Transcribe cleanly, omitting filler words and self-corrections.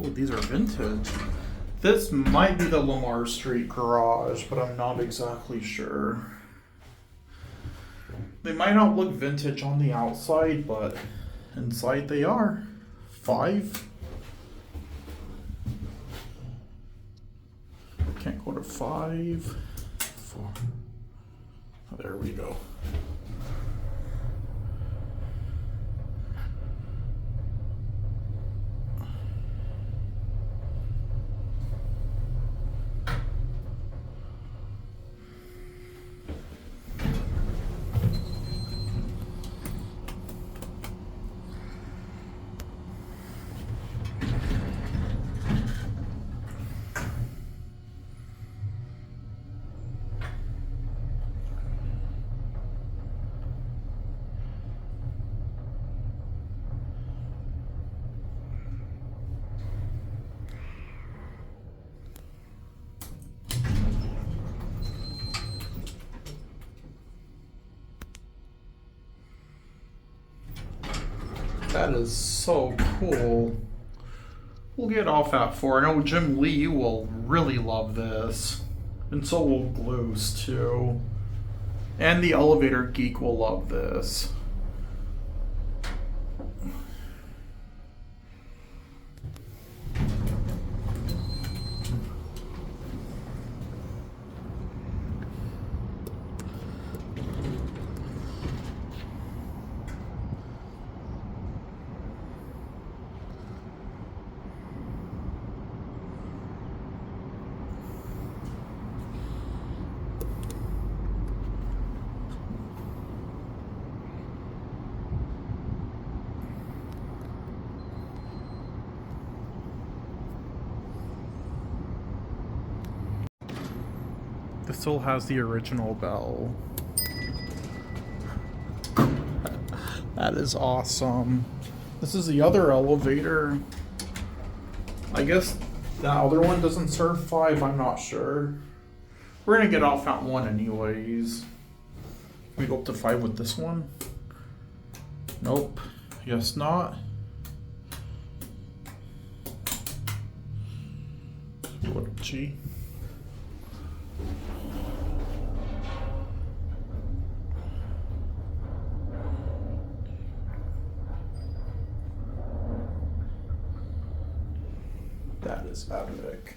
Oh, these are vintage. This might be the Lamar Street garage, but I'm not exactly sure. They might not look vintage on the outside, but inside they are. 5. Can't go to 5. 4. Oh, there we go. That is so cool. We'll get off at 4. I know Jim Lee, you will really love this. And so will Glues too. And the Elevator Geek will love this. This still has the original bell. That is awesome. This is the other elevator. I guess the other one doesn't serve 5, I'm not sure. We're gonna get off at 1 anyways. Can we go up to 5 with this one? Nope. Guess not. What G? That is epic.